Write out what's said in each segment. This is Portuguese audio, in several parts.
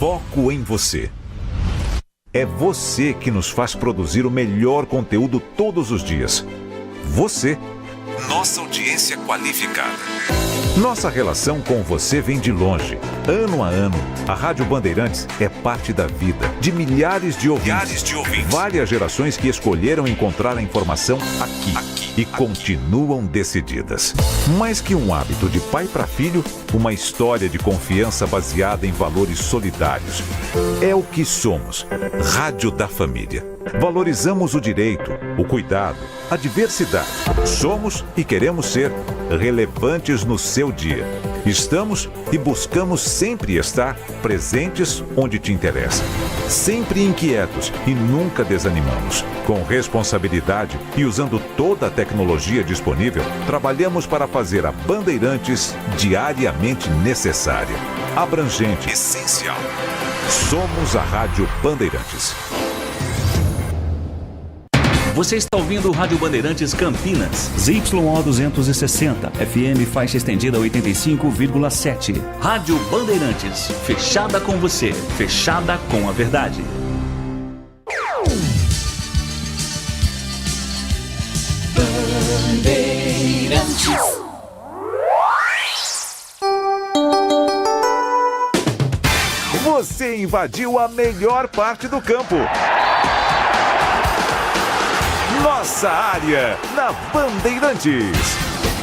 Foco em você. É você que nos faz produzir o melhor conteúdo todos os dias. Você, nossa audiência qualificada. Nossa relação com você vem de longe. Ano a ano, a Rádio Bandeirantes é parte da vida de milhares de ouvintes. Várias gerações que escolheram encontrar a informação aqui e continuam decididas. Mais que um hábito de pai para filho, uma história de confiança baseada em valores solidários. É o que somos. Rádio da Família. Valorizamos o direito, o cuidado, a diversidade. Somos e queremos ser relevantes no seu dia. Estamos e buscamos sempre estar presentes onde te interessa. Sempre inquietos e nunca desanimamos. Com responsabilidade e usando toda a tecnologia disponível, trabalhamos para fazer a Bandeirantes diariamente necessária, abrangente, essencial. Somos a Rádio Bandeirantes. Você está ouvindo o Rádio Bandeirantes Campinas. ZYO 260, FM faixa estendida 85,7. Rádio Bandeirantes, fechada com você, fechada com a verdade. Bandeirantes. Você invadiu a melhor parte do campo. Nossa área, na Bandeirantes.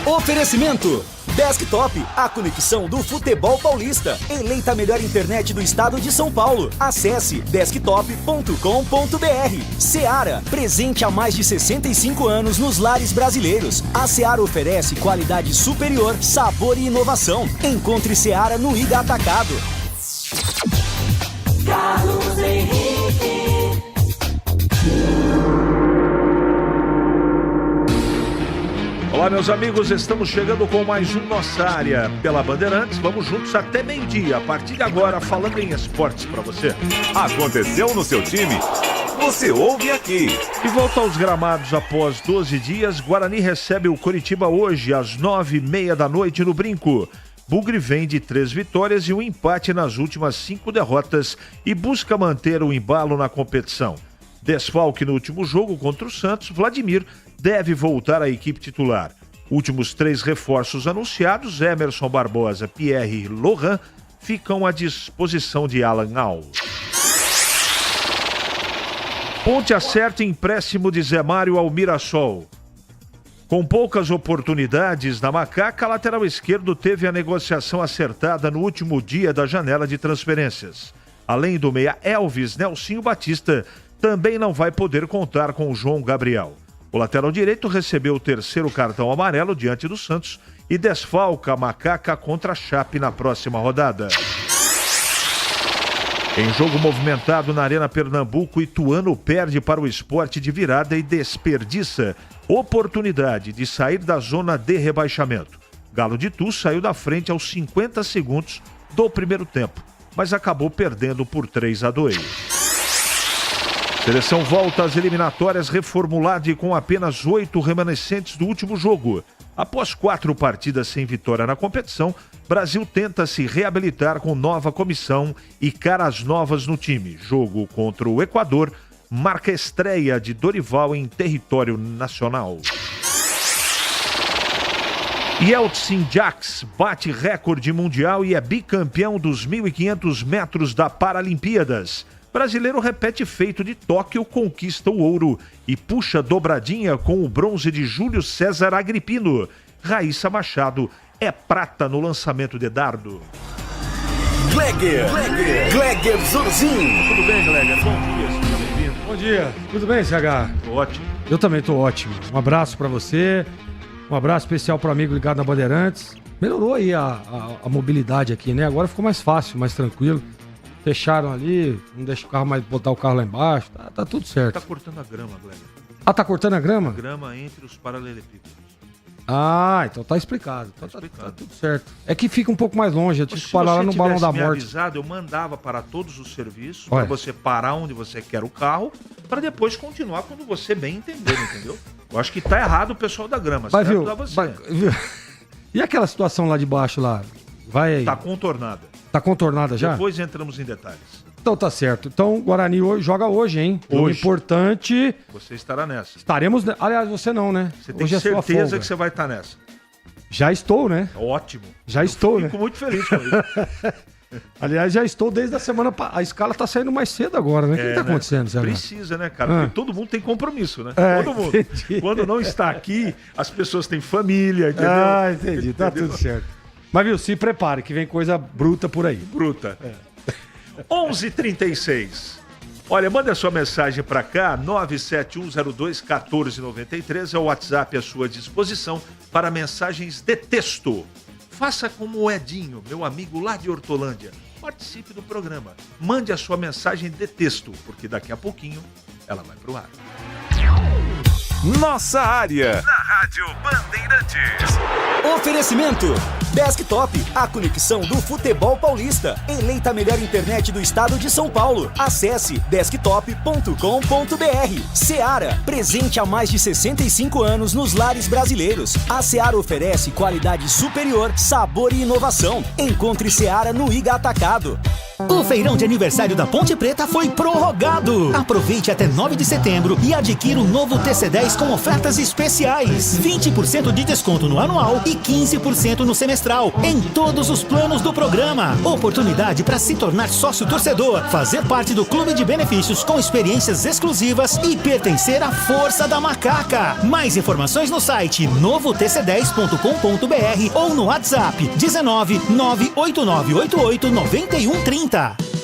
Oferecimento Desktop, a conexão do futebol paulista. Eleita a melhor internet do estado de São Paulo. Acesse desktop.com.br. Seara, presente há mais de 65 anos nos lares brasileiros. A Seara oferece qualidade superior, sabor e inovação. Encontre Seara no Ida Atacado. Carlos Henrique. Olá, meus amigos, estamos chegando com mais um Nossa Área pela Bandeirantes. Vamos juntos até meio-dia. A partir de agora, falando em esportes para você. Aconteceu no seu time? Você ouve aqui. E volta aos gramados após 12 dias. Guarani recebe o Coritiba hoje às 9h30 da noite no Brinco. Bugre vem de 3 vitórias e um empate nas últimas 5 derrotas e busca manter o embalo na competição. Desfalque no último jogo contra o Santos, Vladimir deve voltar à equipe titular. Últimos 3 reforços anunciados, Emerson Barbosa, Pierre e Lohan, ficam à disposição de Alan Al. Ponte acerta empréstimo de Zé Mário ao Mirassol. Com poucas oportunidades na Macaca, lateral esquerdo teve a negociação acertada no último dia da janela de transferências. Além do meia Elvis, Nelsinho Batista também não vai poder contar com o João Gabriel. O lateral direito recebeu o 3º cartão amarelo diante do Santos e desfalca a Macaca contra a Chape na próxima rodada. Em jogo movimentado na Arena Pernambuco, Ituano perde para o Sport de virada e desperdiça oportunidade de sair da zona de rebaixamento. Galo de Itu saiu da frente aos 50 segundos do primeiro tempo, mas acabou perdendo por 3-2. Seleção volta às eliminatórias reformulada e com apenas 8 remanescentes do último jogo. Após 4 partidas sem vitória na competição, Brasil tenta se reabilitar com nova comissão e caras novas no time. Jogo contra o Equador marca a estreia de Dorival em território nacional. Yeltsin Jax bate recorde mundial e é bicampeão dos 1.500 metros da Paralimpíadas. Brasileiro repete feito de Tóquio, conquista o ouro e puxa dobradinha com o bronze de Júlio César Agripino. Raíssa Machado é prata no lançamento de dardo. Gleger Zorzin. Tudo bem, Gleger? Bom dia, seja bem-vindo. Bom dia, tudo bem, CH? Tô ótimo. Eu também tô ótimo. Um abraço pra você, um abraço especial pro amigo ligado na Bandeirantes. Melhorou aí a mobilidade aqui, né? Agora ficou mais fácil, mais tranquilo. Fecharam ali, não deixa o carro mais, botar o carro lá embaixo, tá tudo certo. Tá cortando a grama, Gleger. Ah, tá cortando a grama? A grama entre os paralelepípedos. Ah, então tá explicado. Tá tudo certo. É que fica um pouco mais longe, eu tive que parar lá no Balão da Morte. Se você tivesse me avisado, eu mandava para todos os serviços, para você parar onde você quer o carro, para depois continuar quando você bem entender, entendeu? Eu acho que tá errado o pessoal da grama, vai, certo? viu? E aquela situação lá de baixo lá? Vai aí. Tá contornada. Tá contornada já? Depois entramos em detalhes. Então tá certo. Então o Guarani joga hoje, hein? O importante... Você estará nessa. Estaremos... Aliás, você não, né? Você tem hoje é sua certeza folga. que você vai estar nessa? Já estou, né? Ótimo. Já estou, né? Fico muito feliz com isso. Aliás, já estou desde a semana... A escala tá saindo mais cedo agora, né? O que tá acontecendo, Zé? Precisa, né, cara? Porque todo mundo tem compromisso, né? Todo mundo. Entendi. Quando não está aqui, as pessoas têm família, entendeu? Ah, entendi. Tá tudo certo. Mas, viu, se prepare, que vem coisa bruta por aí. Bruta. 11h36. Olha, manda a sua mensagem para cá, 971021493, é o WhatsApp à sua disposição para mensagens de texto. Faça como o Edinho, meu amigo lá de Hortolândia. Participe do programa. Mande a sua mensagem de texto, porque daqui a pouquinho ela vai pro ar. Nossa área, na Rádio Bandeirantes. Oferecimento Desktop, a conexão do futebol paulista. Eleita a melhor internet do estado de São Paulo. Acesse desktop.com.br. Seara, presente há mais de 65 anos nos lares brasileiros. A Seara oferece qualidade superior, sabor e inovação. Encontre Seara no Iga Atacado. O feirão de aniversário da Ponte Preta foi prorrogado. Aproveite até 9 de setembro e adquira o novo TC10 com ofertas especiais. 20% de desconto no anual e 15% no semestral, em todos os planos do programa. Oportunidade para se tornar sócio torcedor, fazer parte do clube de benefícios com experiências exclusivas e pertencer à Força da Macaca. Mais informações no site novotc10.com.br ou no WhatsApp 19 98988 9130.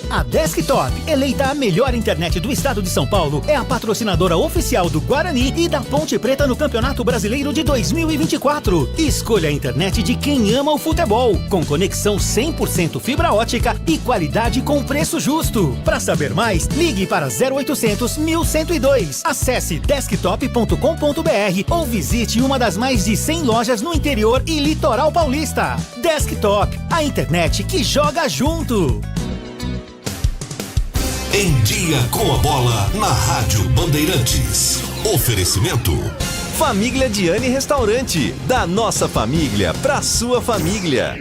A Desktop, eleita a melhor internet do estado de São Paulo, é a patrocinadora oficial do Guarani e da Ponte Preta no Campeonato Brasileiro de 2024. Escolha a internet de quem ama o futebol, com conexão 100% fibra ótica e qualidade com preço justo. Para saber mais, ligue para 0800 1102. Acesse desktop.com.br ou visite uma das mais de 100 lojas no interior e litoral paulista. Desktop, a internet que joga junto. Em Dia com a Bola, na Rádio Bandeirantes. Oferecimento. Família Diani Restaurante. Da nossa família pra sua família.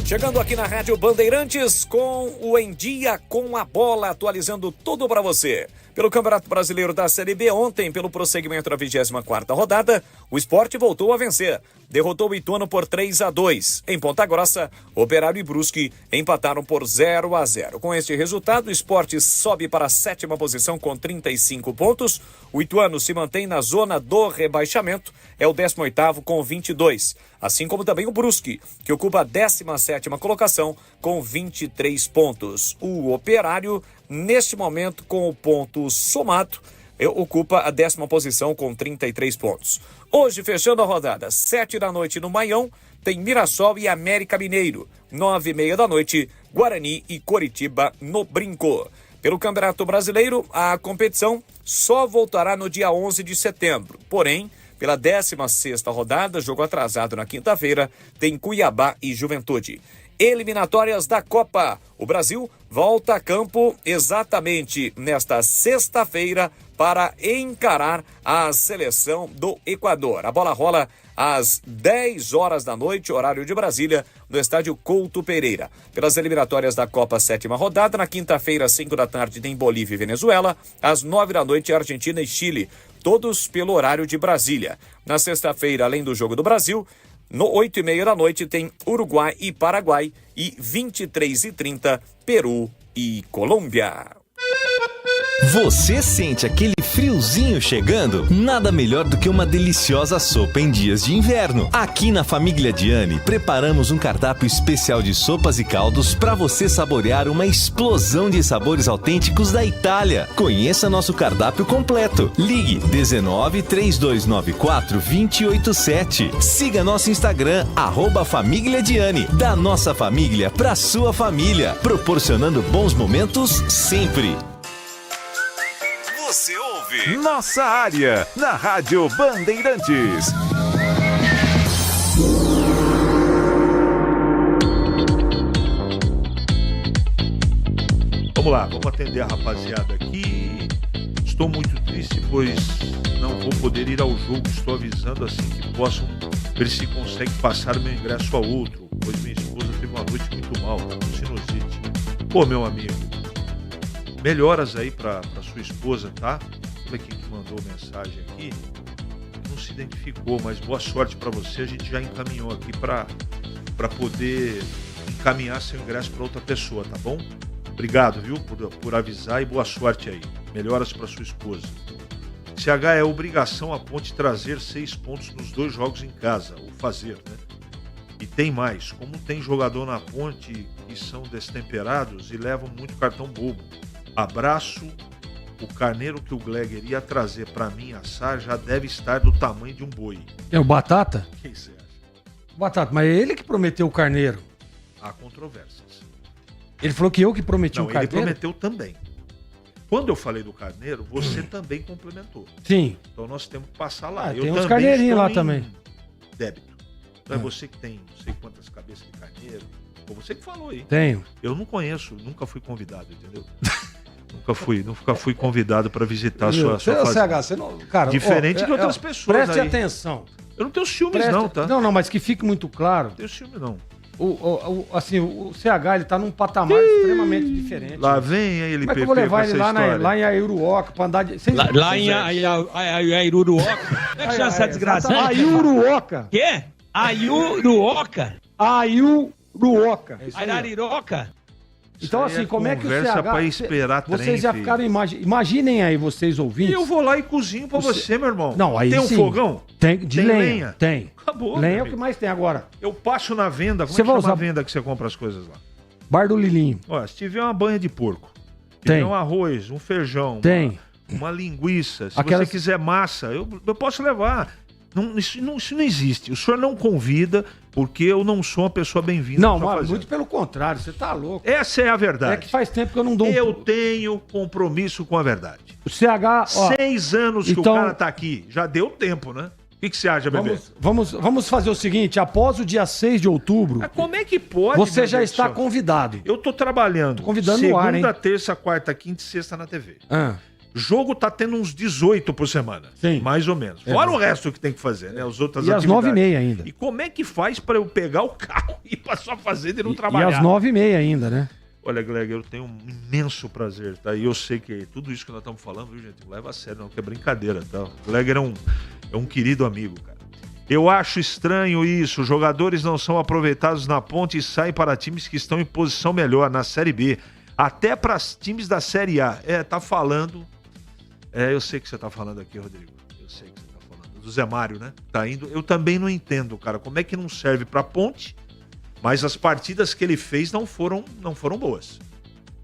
Chegando aqui na Rádio Bandeirantes com o Em Dia com a Bola, atualizando tudo para você. Pelo Campeonato Brasileiro da Série B ontem, pelo prosseguimento da 24ª rodada, o Sport voltou a vencer. Derrotou o Ituano por 3-2. Em Ponta Grossa, Operário e Brusque empataram por 0-0. Com este resultado, o Sport sobe para a 7ª posição com 35 pontos. O Ituano se mantém na zona do rebaixamento, é o 18º com 22. Assim como também o Brusque, que ocupa a 17ª colocação com 23 pontos. O Operário, neste momento, com o ponto somado, ocupa a 10ª posição com 33 pontos. Hoje, fechando a rodada, 7 da noite no Maião, tem Mirassol e América Mineiro. 9h30 da noite, Guarani e Coritiba no Brinco. Pelo Campeonato Brasileiro, a competição só voltará no dia 11 de setembro. Porém, pela 16ª rodada, jogo atrasado na quinta-feira, tem Cuiabá e Juventude. Eliminatórias da Copa. O Brasil volta a campo exatamente nesta sexta-feira para encarar a seleção do Equador. A bola rola às 10 horas da noite, horário de Brasília, no estádio Couto Pereira. Pelas eliminatórias da Copa 7ª rodada, na quinta-feira, às 5 da tarde, tem Bolívia e Venezuela. Às 9 da noite, Argentina e Chile, todos pelo horário de Brasília. Na sexta-feira, além do Jogo do Brasil, no 8h30 da noite tem Uruguai e Paraguai e 23h30 Peru e Colômbia. Você sente aquele friozinho chegando? Nada melhor do que uma deliciosa sopa em dias de inverno. Aqui na Família Diani, preparamos um cardápio especial de sopas e caldos para você saborear uma explosão de sabores autênticos da Itália. Conheça nosso cardápio completo. Ligue 19 3294 287. Siga nosso Instagram, @Família Diani. Da nossa família para sua família, proporcionando bons momentos sempre. Você ouve Nossa Área, na Rádio Bandeirantes. Vamos lá, vamos atender a rapaziada aqui. Estou muito triste, pois não vou poder ir ao jogo. Estou avisando assim que possam ver se consegue passar o meu ingresso a outro, pois minha esposa teve uma noite muito mal, tá com sinusite. Pô, meu amigo, melhoras aí pra sua esposa, tá? Olha quem que mandou mensagem aqui. Não se identificou, mas boa sorte pra você. A gente já encaminhou aqui pra poder encaminhar seu ingresso pra outra pessoa, tá bom? Obrigado, viu, por avisar e boa sorte aí. Melhoras pra sua esposa. CH, é obrigação a Ponte trazer 6 pontos nos 2 jogos em casa, ou fazer, né? E tem mais, como tem jogador na Ponte que são destemperados e levam muito cartão bobo. Abraço, o carneiro que o Gleger ia trazer pra mim assar já deve estar do tamanho de um boi. É o Batata? O que você acha? Batata, mas é ele que prometeu o carneiro. Há controvérsias. Ele falou que eu que prometi Não, o carneiro? ele prometeu também. Quando eu falei do carneiro, você também complementou. Sim. Então nós temos que passar lá. Eu tem uns também carneirinhos lá estou em também. Débito. Então é você que tem não sei quantas cabeças de carneiro. Foi você que falou aí. Tenho. Eu não conheço, nunca fui convidado, entendeu? nunca fui convidado para visitar a sua CH, você não, cara, diferente de outras pessoas. Preste aí. atenção. Eu não tenho ciúmes não, tá? Não, mas que fique muito claro. Não tenho ciúme não. O CH, ele tá num patamar extremamente diferente. Lá vem a LPP. Como é que eu vou levar ele lá em Aiuruoca pra andar de... Lá em Aiuruoca? Como é que chama essa desgraça? Aiuruoca. Quê? Aiuruoca? Aiuruoca. Arariroca? Então, assim, como é que o CH... pra esperar vocês já ficaram... Imaginem aí, vocês ouvintes. E eu vou lá e cozinho pra você, meu irmão. Não, aí tem sim. Um fogão? Tem, de lenha. Tem. Acabou. Lenha é o que mais tem agora. Eu passo na venda. Como você é que vai chama usar... a venda que você compra as coisas lá? Bar do Lilinho. Ó, se tiver uma banha de porco, se tem tiver um arroz, um feijão, tem uma linguiça, se aquelas... você quiser massa, eu posso levar. Isso não existe. O senhor não convida porque eu não sou uma pessoa bem-vinda. Não, mas muito pelo contrário, você tá louco. Essa é a verdade. É que faz tempo que eu não dou Eu tenho compromisso com a verdade. O CH... Ó, 6 anos que então... o cara tá aqui. Já deu tempo, né? O que você acha, bebê? Vamos fazer o seguinte, após o dia 6 de outubro... Mas como é que pode? Você já está convidado. Eu tô trabalhando. Tô convidando no ar, hein? Segunda, terça, quarta, quinta e sexta na TV. Ah. Jogo tá tendo uns 18 por semana. Sim. Mais ou menos. Fora o resto que tem que fazer, né? As outras e às 9h30 ainda. E como é que faz pra eu pegar o carro e ir pra sua fazenda e não trabalhar? E às 9h30 ainda, né? Olha, Gleger, eu tenho um imenso prazer, tá? E eu sei que tudo isso que nós estamos falando, viu, gente? Não leva a sério, não, que é brincadeira, tá? O Gleger é um querido amigo, cara. Eu acho estranho isso. Os jogadores não são aproveitados na Ponte e saem para times que estão em posição melhor na Série B. Até para times da Série A. Tá falando... eu sei que você tá falando aqui, Rodrigo. Eu sei que você tá falando. Do Zé Mário, né? Tá indo. Eu também não entendo, cara. Como é que não serve pra Ponte, mas as partidas que ele fez não foram boas.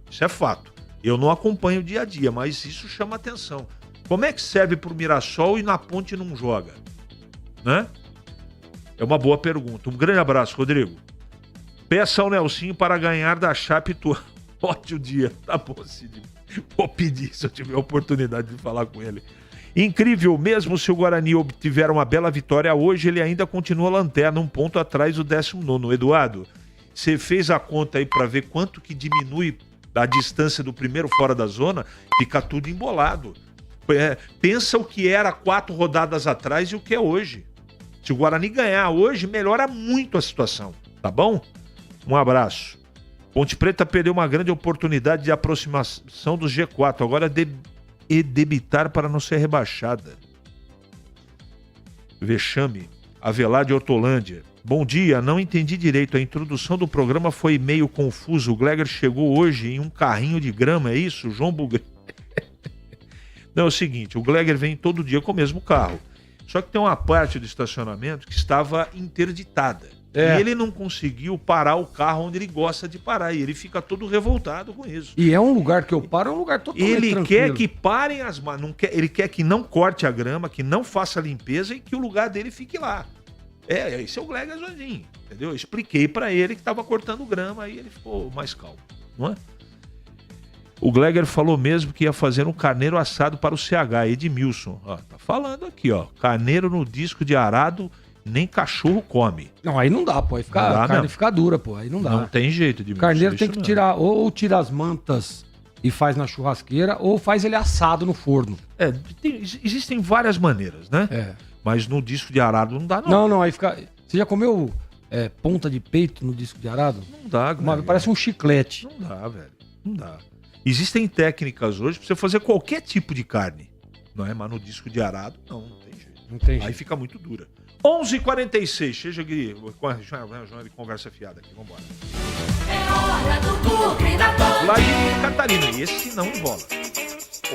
Isso é fato. Eu não acompanho o dia a dia, mas isso chama atenção. Como é que serve pro Mirassol e na Ponte não joga? Né? É uma boa pergunta. Um grande abraço, Rodrigo. Peça ao Nelsinho para ganhar da Chape tua. Ótimo dia. Tá bom, Cid. Vou pedir se eu tiver a oportunidade de falar com ele. Incrível, mesmo se o Guarani obtiver uma bela vitória hoje, ele ainda continua lanterna, um ponto atrás do 19º. Eduardo, você fez a conta aí para ver quanto que diminui a distância do primeiro fora da zona? Fica tudo embolado. Pensa o que era 4 rodadas atrás e o que é hoje. Se o Guarani ganhar hoje, melhora muito a situação, tá bom? Um abraço. Ponte Preta perdeu uma grande oportunidade de aproximação do G4. Agora debitar para não ser rebaixada. Vexame. Avelar de Hortolândia. Bom dia, não entendi direito. A introdução do programa foi meio confuso. O Gleger chegou hoje em um carrinho de grama, é isso? João Bugre. Não, é o seguinte, o Gleger vem todo dia com o mesmo carro. Só que tem uma parte do estacionamento que estava interditada. E ele não conseguiu parar o carro onde ele gosta de parar. E ele fica todo revoltado com isso. E é um lugar que eu paro, é um lugar totalmente ele tranquilo. Quer que parem as... Ele quer que não corte a grama, que não faça a limpeza e que o lugar dele fique lá. Esse é o Gleger Zorzinho, entendeu? Eu expliquei pra ele que estava cortando grama e ele ficou mais calmo, não é? O Gleger falou mesmo que ia fazer um carneiro assado para o CH, Edmilson. Ó, tá falando aqui, ó. Carneiro no disco de arado, nem cachorro come. Não, aí não dá, pô. Aí a carne fica dura, pô. Aí não dá. Não tem jeito, Edmilson. Carneiro tem que tirar, ou tira as mantas e faz na churrasqueira, ou faz ele assado no forno. Existem várias maneiras, né? Mas no disco de arado não dá, não. Não, aí fica... Você já comeu ponta de peito no disco de arado? Não dá, velho. Parece um chiclete. Não dá, velho. Não dá. Existem técnicas hoje pra você fazer qualquer tipo de carne, não é? Mas no disco de arado, não tem jeito. Não tem Aí jeito. fica muito dura. 11h46, chega aqui, com a de conversa fiada aqui, vambora. É hora do Bugre da Banda. Lá de Catarina, e esse não embola.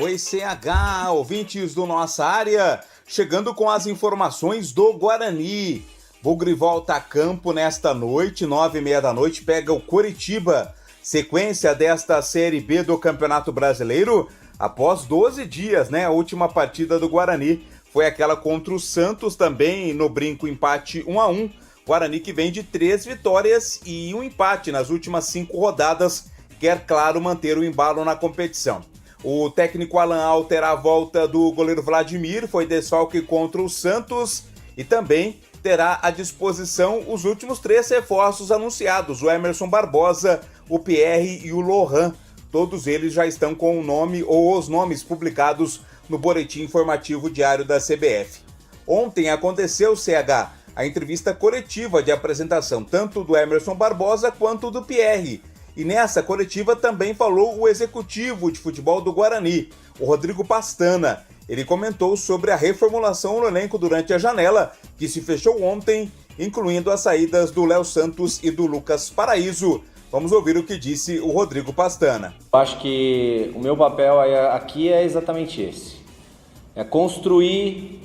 Oi, CH, ouvintes do Nossa Área, chegando com as informações do Guarani. Bugre volta a campo nesta noite, 9h30 da noite, pega o Coritiba. Sequência desta Série B do Campeonato Brasileiro, após 12 dias, né? A última partida do Guarani foi aquela contra o Santos, também no brinco empate 1-1. Guarani que vem de 3 vitórias e um empate nas últimas 5 rodadas, quer, claro, manter o embalo na competição. O técnico Alan Al terá a volta do goleiro Vladimir, foi desfalque contra o Santos e também terá à disposição os últimos 3 reforços anunciados, o Emerson Barbosa, o Pierre e o Lohan. Todos eles já estão com o nome ou os nomes publicados no boletim informativo diário da CBF. Ontem aconteceu, CH, a entrevista coletiva de apresentação tanto do Emerson Barbosa quanto do Pierre. E nessa coletiva também falou o executivo de futebol do Guarani, o Rodrigo Pastana. Ele comentou sobre a reformulação no elenco durante a janela, que se fechou ontem, incluindo as saídas do Léo Santos e do Lucas Paraíso. Vamos ouvir o que disse o Rodrigo Pastana. Eu acho que o meu papel aqui é exatamente esse. É construir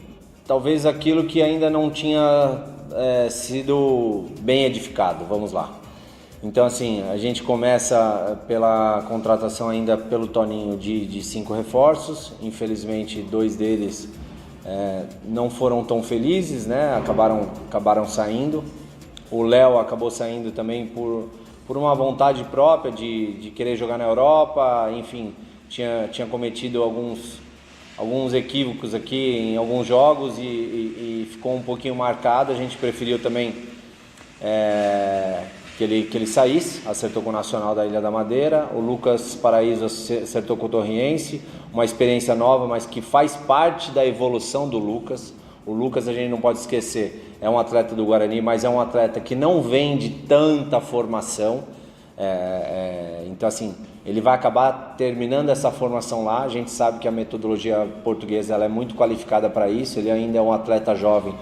talvez aquilo que ainda não tinha sido bem edificado. Vamos lá. Então, assim, a gente começa pela contratação ainda pelo Toninho de 5 reforços. Infelizmente, 2 deles não foram tão felizes, né? Acabaram saindo. O Léo acabou saindo também por uma vontade própria de querer jogar na Europa. Enfim, tinha cometido alguns equívocos aqui em alguns jogos e ficou um pouquinho marcado. A gente preferiu também que ele saísse, acertou com o Nacional da Ilha da Madeira. O Lucas Paraíso acertou com o Torriense, uma experiência nova, mas que faz parte da evolução do Lucas. O Lucas, a gente não pode esquecer, é um atleta do Guarani, mas é um atleta que não vem de tanta formação. Então, assim, ele vai acabar terminando essa formação lá. A gente sabe que a metodologia portuguesa ela é muito qualificada para isso. Ele ainda é um atleta jovem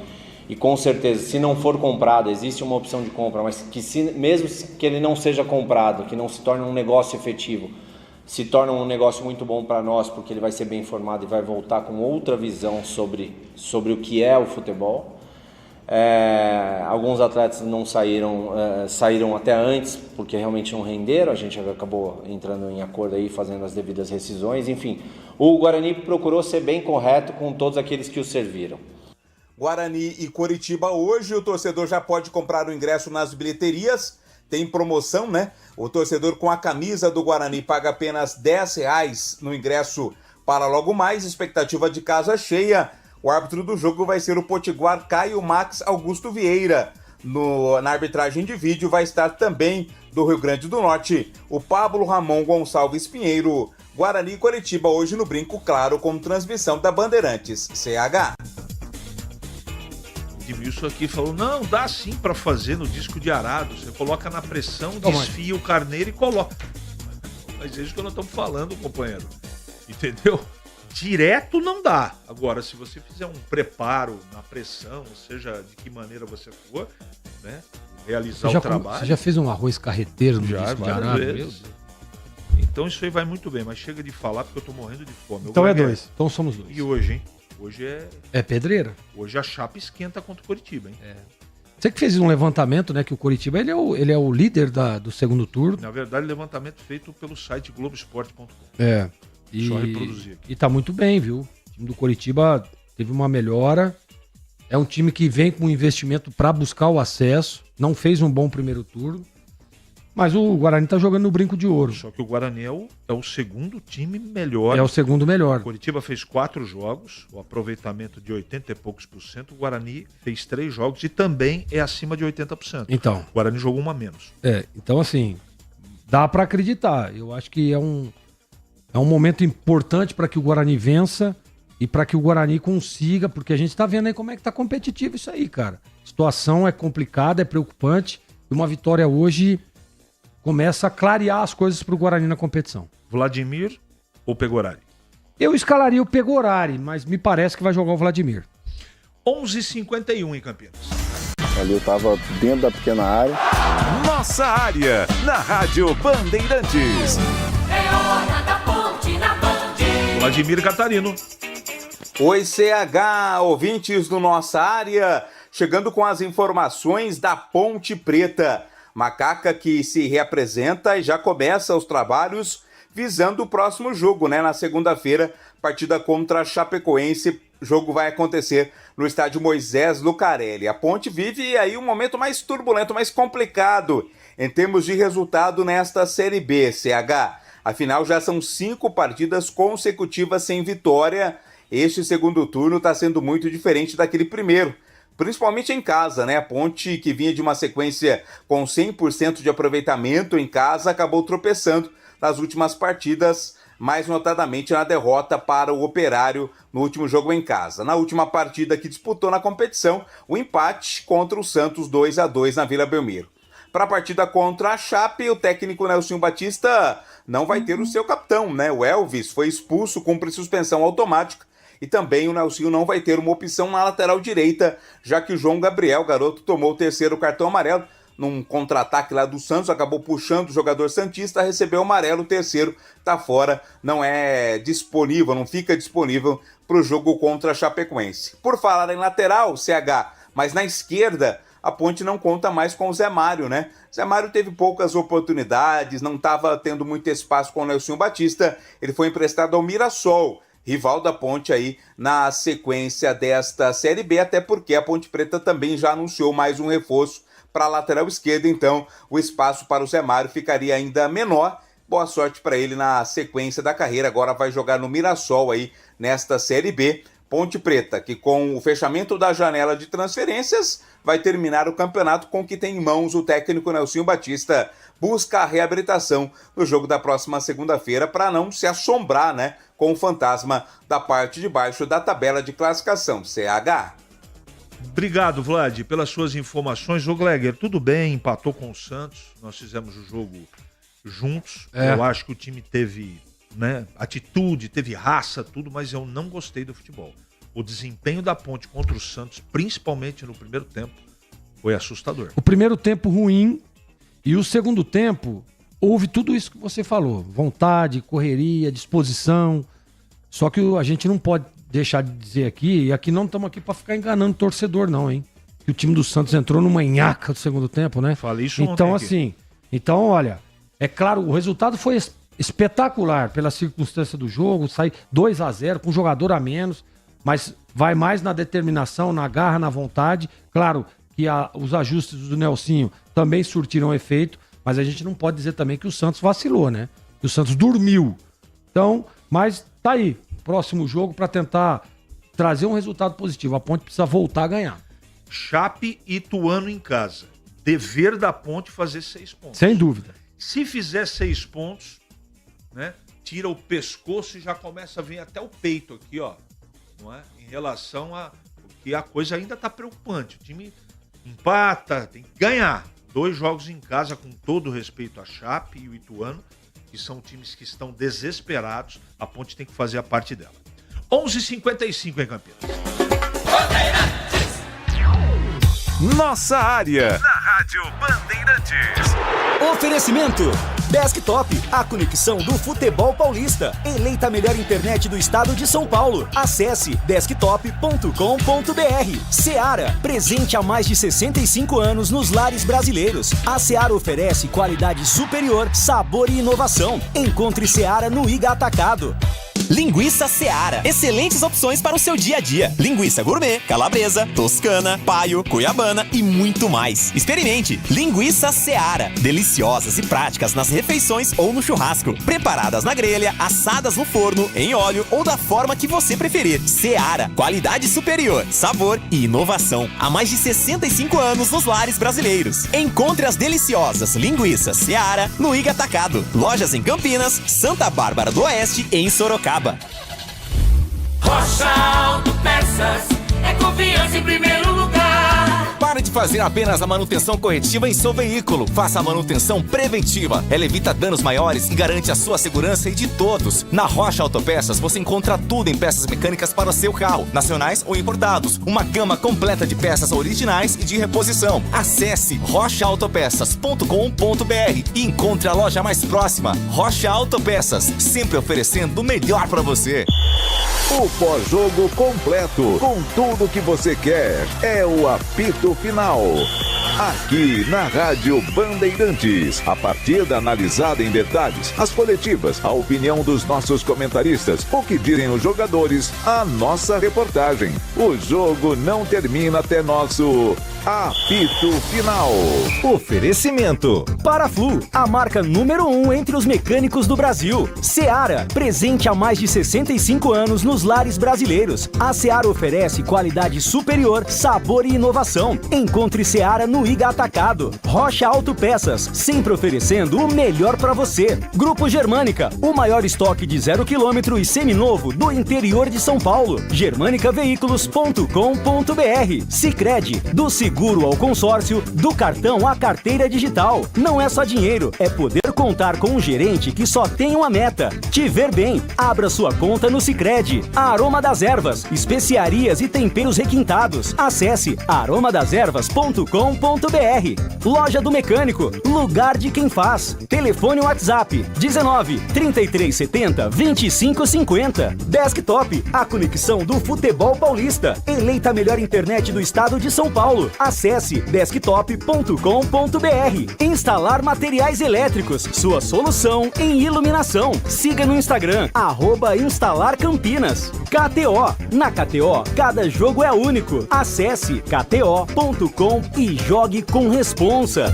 e, com certeza, se não for comprado, existe uma opção de compra, mas que mesmo que ele não seja comprado, que não se torne um negócio efetivo, se torna um negócio muito bom para nós, porque ele vai ser bem informado e vai voltar com outra visão sobre o que é o futebol. Alguns atletas não saíram até antes, porque realmente não renderam. A gente acabou entrando em acordo aí, fazendo as devidas rescisões. Enfim, o Guarani procurou ser bem correto com todos aqueles que o serviram. Guarani e Coritiba hoje, o torcedor já pode comprar o ingresso nas bilheterias. Tem promoção, né? O torcedor com a camisa do Guarani paga apenas R$10 no ingresso para logo mais. Expectativa de casa cheia. O árbitro do jogo vai ser o potiguar Caio Max Augusto Vieira. Na arbitragem de vídeo vai estar também do Rio Grande do Norte o Pablo Ramon Gonçalves Pinheiro. Guarani e Coritiba hoje no Brinco, claro, com transmissão da Bandeirantes. CH. Edmilson aqui falou, não, dá sim pra fazer no disco de arado. Você coloca na pressão, desfia o carneiro e coloca. Mas é isso que nós estamos falando, companheiro. Entendeu? Direto não dá. Agora, se você fizer um preparo na pressão, seja de que maneira você for, né? Realizar o trabalho. Você já fez um arroz carreteiro no disco de arado? Então isso aí vai muito bem, mas chega de falar porque eu tô morrendo de fome. Então é 2. Então somos 2. E hoje, hein? Hoje é pedreira? Hoje a chapa esquenta contra o Coritiba, hein? Você que fez um levantamento, né? Que o Coritiba ele é o líder do segundo turno. Na verdade, levantamento feito pelo site Globoesporte.com. Só reproduzir aqui. E tá muito bem, viu? O time do Coritiba teve uma melhora. É um time que vem com investimento para buscar o acesso. Não fez um bom primeiro turno. Mas o Guarani tá jogando no brinco de ouro. Só que o Guarani é o segundo time melhor. É o segundo melhor. O Coritiba fez 4 jogos, o aproveitamento de 80 e poucos %. O Guarani fez 3 jogos e também é acima de 80%. Então. O Guarani jogou uma a menos. Então assim, dá para acreditar. Eu acho que é um momento importante para que o Guarani vença e para que o Guarani consiga, porque a gente está vendo aí como é que tá competitivo isso aí, cara. A situação é complicada, é preocupante, e uma vitória hoje começa a clarear as coisas pro Guarani na competição. Vladimir ou Pegorari? Eu escalaria o Pegorari, mas me parece que vai jogar o Vladimir. 11h51 em Campinas. Ali eu tava dentro da pequena área. Nossa área, na Rádio Bandeirantes. É hora da ponte na Band. Vladimir Catarino. Oi, CH, ouvintes do Nossa Área, chegando com as informações da Ponte Preta. Macaca que se reapresenta e já começa os trabalhos visando o próximo jogo, né? Na segunda-feira, partida contra a Chapecoense. O jogo vai acontecer no estádio Moisés Lucarelli. A Ponte vive aí um momento mais turbulento, mais complicado em termos de resultado nesta Série B, CH. Afinal, já são 5 partidas consecutivas sem vitória. Este segundo turno está sendo muito diferente daquele primeiro, principalmente em casa, né? A Ponte, que vinha de uma sequência com 100% de aproveitamento em casa, acabou tropeçando nas últimas partidas, mais notadamente na derrota para o Operário no último jogo em casa. Na última partida que disputou na competição, o empate contra o Santos 2-2 na Vila Belmiro. Para a partida contra a Chape, o técnico Nelson Batista não vai ter o seu capitão, né? O Elvis foi expulso, cumpre suspensão automática, e também o Nelson não vai ter uma opção na lateral direita, já que o João Gabriel, garoto, tomou o 3º cartão amarelo. Num contra-ataque lá do Santos, acabou puxando o jogador santista, recebeu o amarelo, o 3º tá fora, não é disponível, não fica disponível para o jogo contra a Chapecoense. Por falar em lateral, CH, mas na esquerda, a Ponte não conta mais com o Zé Mário, né? Zé Mário teve poucas oportunidades, não estava tendo muito espaço com o Nelson Batista, ele foi emprestado ao Mirassol, rival da Ponte aí na sequência desta Série B, até porque a Ponte Preta também já anunciou mais um reforço para a lateral esquerda, então o espaço para o Zé Mário ficaria ainda menor. Boa sorte para ele na sequência da carreira, agora vai jogar no Mirassol aí nesta Série B. Ponte Preta, que com o fechamento da janela de transferências, vai terminar o campeonato com o que tem em mãos o técnico Nelson Batista, busca a reabilitação no jogo da próxima segunda-feira para não se assombrar, né, com o fantasma da parte de baixo da tabela de classificação, CH. Obrigado, Vlad, pelas suas informações. Ô, Gleger, tudo bem, empatou com o Santos, nós fizemos o jogo juntos. Eu acho que o time teve, né, atitude, teve raça, tudo, mas eu não gostei do futebol. O desempenho da Ponte contra o Santos, principalmente no primeiro tempo, foi assustador. O primeiro tempo ruim e o segundo tempo houve tudo isso que você falou. Vontade, correria, disposição. Só que a gente não pode deixar de dizer aqui, e aqui não estamos aqui para ficar enganando o torcedor não, hein? Que o time do Santos entrou numa nhaca do segundo tempo, né? Falei isso então, ontem assim, então, olha, é claro, o resultado foi espetacular pela circunstância do jogo, sai 2-0 com um jogador a menos, mas vai mais na determinação, na garra, na vontade. Claro que os ajustes do Nelsinho também surtiram efeito, mas a gente não pode dizer também que o Santos vacilou, né? Que o Santos dormiu. Então, mas tá aí. Próximo jogo para tentar trazer um resultado positivo. A Ponte precisa voltar a ganhar. Chape e Ituano em casa. Dever da Ponte fazer 6 pontos. Sem dúvida. Se fizer 6 pontos, né, tira o pescoço e já começa a vir até o peito aqui, ó. Não é? Em relação a... Porque a coisa ainda tá preocupante. O time empata, tem que ganhar. 2 jogos em casa, com todo respeito a Chape e o Ituano, que são times que estão desesperados. A Ponte tem que fazer a parte dela. 11h55 em Campinas. Nossa área, na Rádio Bandeirantes. Oferecimento Desktop, a conexão do futebol paulista. Eleita a melhor internet do estado de São Paulo. Acesse desktop.com.br. Seara, presente há mais de 65 anos nos lares brasileiros. A Seara oferece qualidade superior, sabor e inovação. Encontre Seara no Iga Atacado. Linguiça Seara. Excelentes opções para o seu dia a dia. Linguiça gourmet, calabresa, toscana, paio, cuiabana e muito mais. Experimente. Linguiça Seara. Deliciosas e práticas nas refeições ou no churrasco. Preparadas na grelha, assadas no forno, em óleo ou da forma que você preferir. Seara. Qualidade superior, sabor e inovação. Há mais de 65 anos nos lares brasileiros. Encontre as deliciosas linguiças Seara no Iga Atacado. Lojas em Campinas, Santa Bárbara do Oeste e em Sorocaba. Rocha Autopeças, é confiança em primeiro lugar. Pare de fazer apenas a manutenção corretiva em seu veículo. Faça a manutenção preventiva. Ela evita danos maiores e garante a sua segurança e de todos. Na Rocha Autopeças você encontra tudo em peças mecânicas para o seu carro, nacionais ou importados. Uma gama completa de peças originais e de reposição. Acesse rochaautopeças.com.br e encontre a loja mais próxima. Rocha Autopeças, sempre oferecendo o melhor para você. O pós-jogo completo, com tudo que você quer, é o apito final. Aqui na Rádio Bandeirantes, a partida analisada em detalhes, as coletivas, a opinião dos nossos comentaristas, o que dizem os jogadores, a nossa reportagem. O jogo não termina até nosso apito final. Oferecimento Paraflu, a marca número 1 entre os mecânicos do Brasil. Seara, presente há mais de 65 anos nos lares brasileiros. A Seara oferece qualidade superior, sabor e inovação. Encontre Seara no Iga Atacado. Rocha Autopeças, sempre oferecendo o melhor para você. Grupo Germânica, o maior estoque de 0 km e seminovo do interior de São Paulo. germanicaveículos.com.br. Sicredi, do seguro ao consórcio, do cartão à carteira digital. Não é só dinheiro, é poder contar com um gerente que só tem uma meta: te ver bem. Abra sua conta no Sicredi. Aroma das Ervas, especiarias e temperos requintados. Acesse aromadeservas.com.br. Loja do Mecânico, lugar de quem faz. Telefone WhatsApp 19 3370 2550. Desktop, a conexão do futebol paulista. Eleita a melhor internet do estado de São Paulo. Acesse desktop.com.br. Instalar materiais elétricos, sua solução em iluminação. Siga no Instagram @instalarcampinas. KTO, na KTO cada jogo é único. Acesse kto.com e jogue com responsa.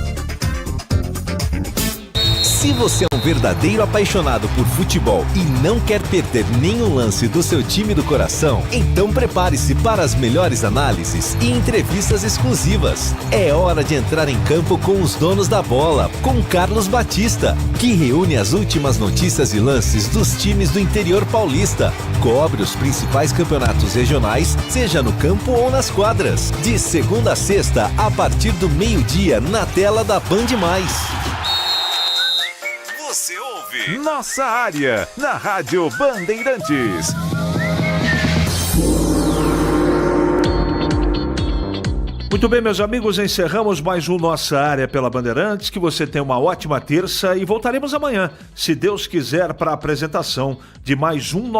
Se você é um verdadeiro apaixonado por futebol e não quer perder nenhum lance do seu time do coração, então prepare-se para as melhores análises e entrevistas exclusivas. É hora de entrar em campo com os donos da bola, com Carlos Batista, que reúne as últimas notícias e lances dos times do interior paulista. Cobre os principais campeonatos regionais, seja no campo ou nas quadras. De segunda a sexta, a partir do meio-dia, na tela da Band+. Você ouve Nossa Área, na Rádio Bandeirantes. Muito bem, meus amigos, encerramos mais um Nossa Área pela Bandeirantes. Que você tenha uma ótima terça e voltaremos amanhã, se Deus quiser, para a apresentação de mais um